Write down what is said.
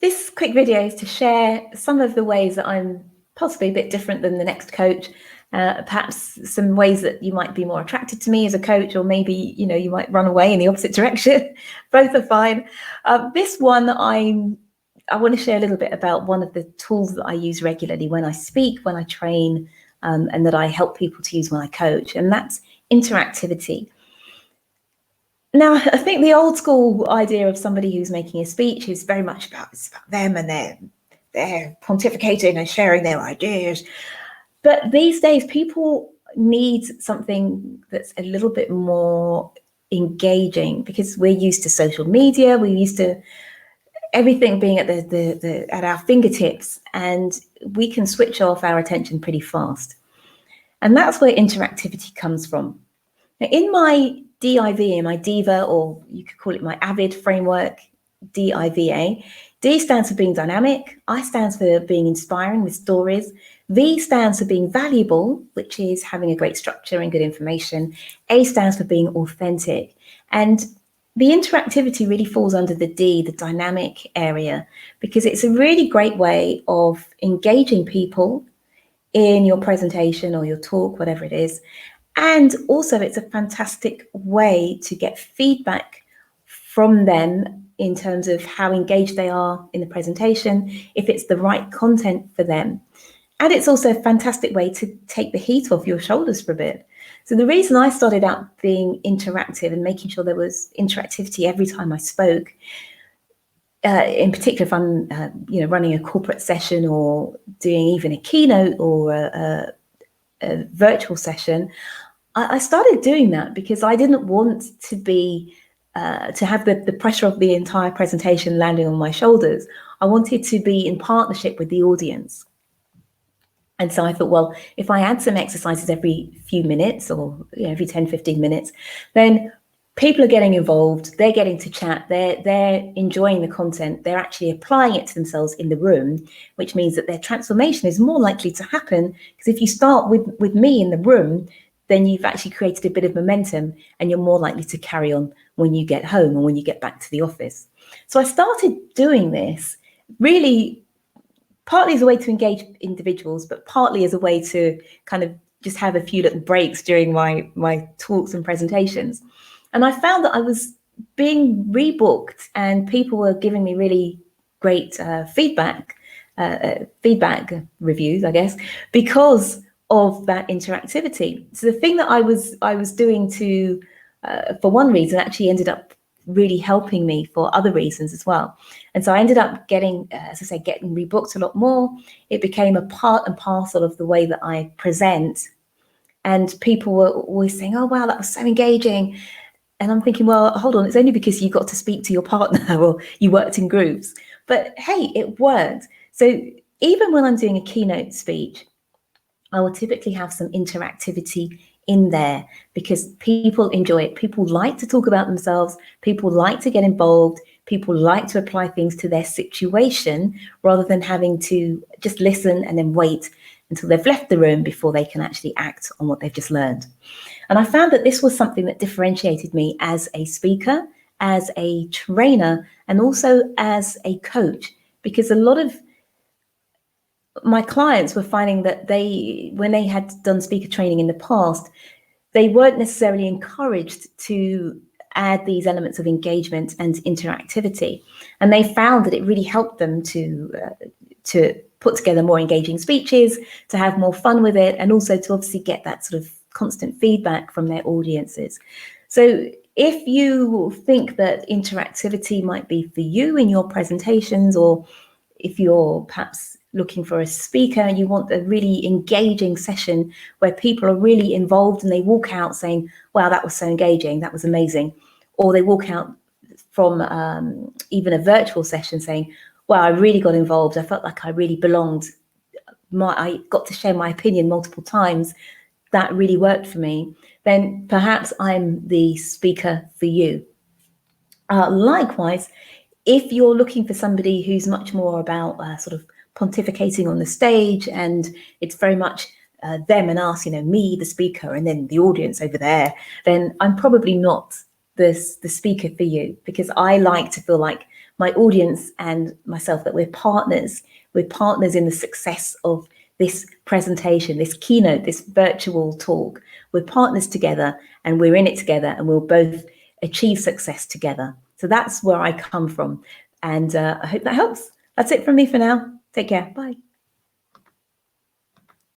This quick video is to share some of the ways that I'm possibly a bit different than the next coach. Perhaps some ways that you might be more attracted to me as a coach, or maybe you might run away in the opposite direction. Both are fine. This one, I want to share a little bit about one of the tools that I use regularly when I speak, when I train, and that I help people to use when I coach, and that's interactivity. Now, I think the old school idea of somebody who's making a speech is very much about them and they're pontificating and sharing their ideas. But these days, people need something that's a little bit more engaging, because we're used to social media, we're used to everything being at at our fingertips, and we can switch off our attention pretty fast. And that's where interactivity comes from. Now, in my DIVA, my DIVA, or you could call it my AVID framework, DIVA. D stands for being dynamic, I stands for being inspiring with stories, V stands for being valuable, which is having a great structure and good information, A stands for being authentic. And the interactivity really falls under the D, the dynamic area, because it's a really great way of engaging people in your presentation or your talk, whatever it is. And also it's a fantastic way to get feedback from them in terms of how engaged they are in the presentation, if it's the right content for them. And it's also a fantastic way to take the heat off your shoulders for a bit. So the reason I started out being interactive and making sure there was interactivity every time I spoke, in particular if I'm running a corporate session or doing even a keynote or a virtual session, I started doing that because I didn't want to be to have the pressure of the entire presentation landing on my shoulders. I wanted to be in partnership with the audience. And so I thought, well, if I add some exercises every few minutes or every 10, 15 minutes, then people are getting involved, they're getting to chat, they're enjoying the content, they're actually applying it to themselves in the room, which means that their transformation is more likely to happen, because if you start with me in the room, then you've actually created a bit of momentum and you're more likely to carry on when you get home or when you get back to the office. So I started doing this really partly as a way to engage individuals, but partly as a way to kind of just have a few little breaks during my talks and presentations. And I found that I was being rebooked and people were giving me really great feedback reviews, I guess, because of that interactivity. So the thing that I was doing to, for one reason, actually ended up really helping me for other reasons as well. And so I ended up getting, as I say, getting rebooked a lot more. It became a part and parcel of the way that I present. And people were always saying, oh, wow, that was so engaging. And I'm thinking, well, hold on, it's only because you got to speak to your partner or you worked in groups. But hey, it worked. So even when I'm doing a keynote speech, I will typically have some interactivity in there because people enjoy it. People like to talk about themselves. People like to get involved. People like to apply things to their situation rather than having to just listen and then wait until they've left the room before they can actually act on what they've just learned. And I found that this was something that differentiated me as a speaker, as a trainer, and also as a coach, because a lot of my clients were finding that when they had done speaker training in the past, they weren't necessarily encouraged to add these elements of engagement and interactivity. And they found that it really helped them to put together more engaging speeches, to have more fun with it, and also to obviously get that sort of constant feedback from their audiences. So if you think that interactivity might be for you in your presentations, or if you're perhaps looking for a speaker and you want a really engaging session where people are really involved and they walk out saying, wow, that was so engaging, that was amazing. Or they walk out from even a virtual session saying, wow, I really got involved. I felt like I really belonged. I got to share my opinion multiple times. That really worked for me. Then perhaps I'm the speaker for you. Likewise, if you're looking for somebody who's much more about sort of pontificating on the stage, and it's very much them and us, me, the speaker, and then the audience over there, then I'm probably not the speaker for you, because I like to feel like my audience and myself that we're partners. We're partners in the success of this presentation, this keynote, this virtual talk. We're partners together and we're in it together and we'll both achieve success together. So that's where I come from. And I hope that helps. That's it from me for now. Take care. Bye.